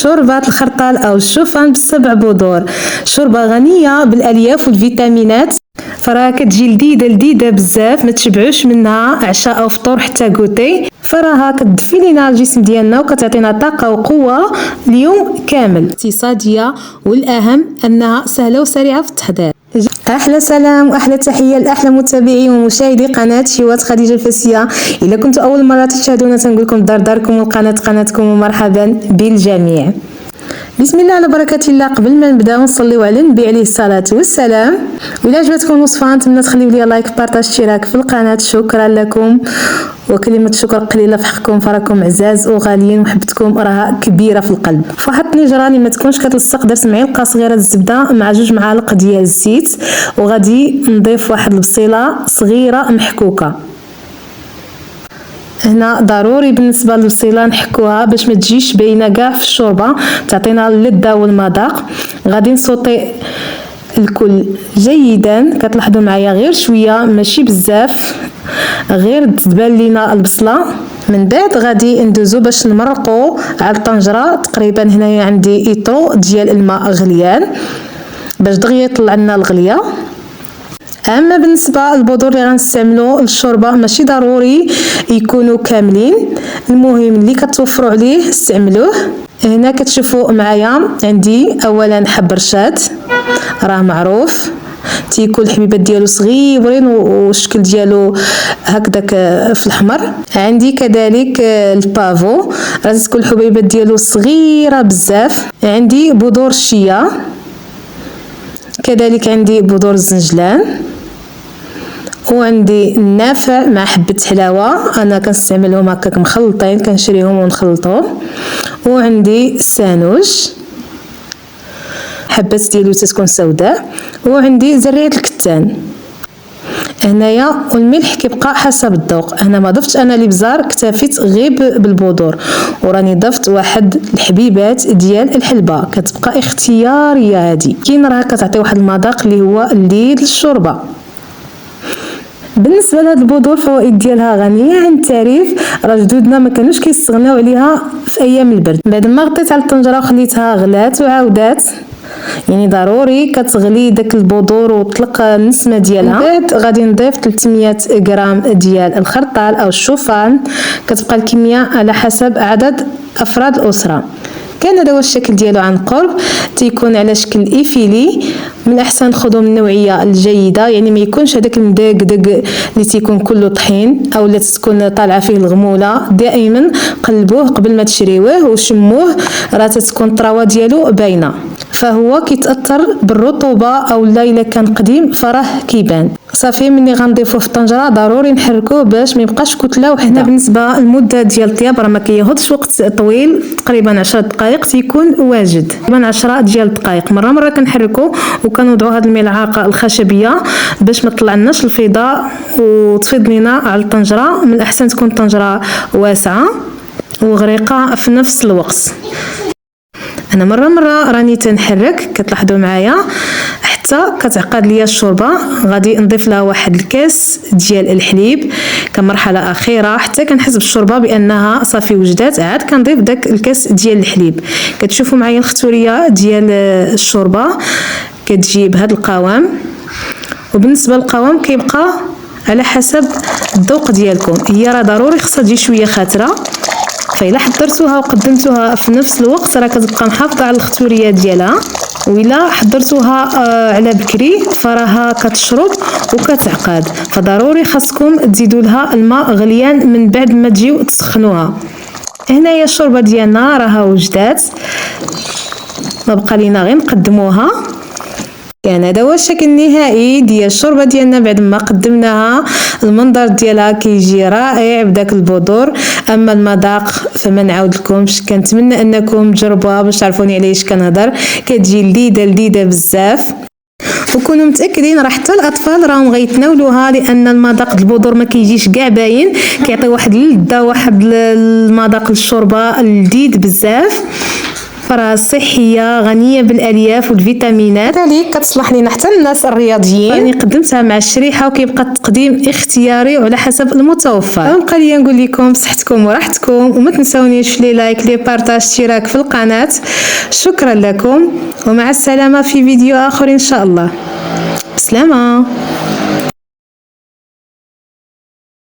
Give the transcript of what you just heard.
شوربة الخرطال أو الشوفان ب7 بذور. شوربة غنية بالألياف والفيتامينات، فراها كتجي لذيذة بزاف، ما تشبعوش منها عشاء أو فطور حتى كوتي. فراها كتدفي لينا الجسم ديالنا وكتعطينا طاقة وقوة اليوم كامل. اقتصادية، والأهم أنها سهلة وسريعة في التحضير. احلى سلام واحلى تحيه لاحلى متابعي ومشاهدي قناه شيوات خديجه الفاسيه. الا كنتوا اول مره تشاهدونا تنقول لكم داركم والقناه قناتكم، ومرحبا بالجميع. بسم الله على بركه الله. قبل ما نبداو نصليو على النبي عليه الصلاه والسلام، وإلا عجبتكم الوصفه نتمنى تخليو لي لايك، بارطاج، اشتراك في القناه. شكرا لكم، وكلمه شكر قليله في حقكم، فراكم عزاز وغاليين ومحبتكم راها كبيره في القلب. فواحد الطنجره اللي ما تكونش كتلصق درت معلقه صغيره الزبده مع 2 معالق ديال الزيت، وغادي نضيف واحد البصيله صغيره محكوكه. هنا ضروري بالنسبه للبصيله نحكوها باش ما تجيش باينه كاع في الشوربه، تعطينا اللذه والمذاق. غادي نصوطي الكل جيدا، كتلاحظوا معايا غير شويه ماشي بزاف، غير تبان لينا البصله. من بعد غادي ندوزو باش نمرقوا على الطنجره. تقريبا هنايا عندي ايطرو ديال الماء غليان باش دغيا يطلع لنا الغليه. اما بالنسبه للبذور اللي غنستعملوا للشوربه ماشي ضروري يكونوا كاملين، المهم اللي كتوفروا عليه استعملوه. هنا كتشوفوا معايا عندي اولا حب رشاد، راه معروف تيكون الحبيبات ديالو صغيورين والشكل ديالو هكذاك في الاحمر. عندي كذلك البافو، راه تكون الحبيبات ديالو صغيره بزاف. عندي بذور الشيا، كذلك عندي بذور الزنجلان، وعندي النافع مع حبة حلاوة، انا كنستعملهم هكاك مخلطين، كنشريهم ونخلطهم. وعندي السانوج، حبات ديالو تتكون سوداء. وعندي زريعة الكتان هنايا، والملح كيبقى حسب الذوق. هنا ما ضفتش انا الابزار، اكتفيت غير بالبذور، وراني ضفت واحد الحبيبات ديال الحلبه، كتبقى اختياريه. هذه كاين راه كتعطي واحد المذاق اللي هو الليل للشوربه. بالنسبه لهاد البذور الفوائد ديالها غنيه عن التعريف، راه جدودنا ما كانوش كيستغناو عليها في ايام البرد. بعد ما غطيت على الطنجره وخليتها غلات وعاودات، يعني ضروري كتغلي داك البذور وتطلق النسمه ديالها. بعد غادي نضيف 300 غرام ديال الخرطال او الشوفان، كتبقى الكميه على حسب عدد افراد الاسره. كان هذا هو الشكل ديالو عن قرب، تيكون على شكل ايفيلي. من الاحسن ناخذوا من النوعيه الجيده، يعني ما يكونش هذاك المدقدق اللي تيكون كله طحين او اللي تكون طالعه فيه الغموله. دائما قلبوه قبل ما تشريوه وشموه، راه تتكون الطراوه ديالو باينه، فهو كيتاثر بالرطوبه او لا الا كان قديم فراه كيبان. صافي ملي غنضيفوه في الطنجره ضروري نحركوه باش ما يبقاش كتله وحده. بالنسبه للمده ديال الطياب راه ما كياخذش وقت طويل، تقريبا 10 دقائق تيكون واجد، تقريبا 10 ديال الدقائق. مره كنحركو وكنوضعوا هذه الملعقه الخشبيه باش ما تطلعناش الفضاء وتفيض لينا على الطنجره. من الاحسن تكون الطنجره واسعه وغريقه في نفس الوقت. انا مره راني تنحرك، كتلاحظوا معايا حتى كتعقد ليا الشوربه. غادي نضيف لها واحد الكاس ديال الحليب كمرحله اخيره حتى كنحس بالشوربه بانها صافي وجدات، عاد كنضيف داك الكاس ديال الحليب. كتشوفوا معايا الختوريه ديال الشوربه كتجي بهذا القوام، وبالنسبه للقوام كيبقى على حسب الذوق ديالكم. هي راه ضروري خصها تجي شويه خاتره، فإلا حضرتوها وقدمتوها في نفس الوقت راه كتبقى محافظه على الختوريه ديالها، وإلا حضرتوها على بكري فراها كتشرب وكتعقد. فضروري خاصكم تزيدوا لها الماء غليان من بعد ما تجيو تسخنوها. هنايا الشوربه ديالنا راها وجدات، ما بقى لينا غير نقدموها. كان هذا هو الشكل النهائي ديال الشوربه ديالنا بعد ما قدمناها. المنظر ديالها كيجي رائع بداك البذور. اما المذاق فما نعاود لكمش، كنتمنى انكم تجربوها باش تعرفوني على ايش كنهضر. كتجي لذيذه بزاف، وكونوا متاكدين راه حتى الاطفال راهم غيتناولوها، لان المذاق ديال البذور ما كيجيش كاع باين، كيعطي واحد اللذه واحد المذاق للشوربه لذيذ بزاف. كتوفرها صحيه غنيه بالالياف والفيتامينات، كذلك كتصلح لينا حتى الناس الرياضيين. راني قدمتها مع الشريحه وكيبقى التقديم اختياري وعلى حسب المتوفر. بقى لي نقول لكم صحتكم وراحتكم، وما تنسونيش لي لايك لي بارطاج اشتراك في القناه. شكرا لكم ومع السلامه في فيديو اخر ان شاء الله. بسلامه.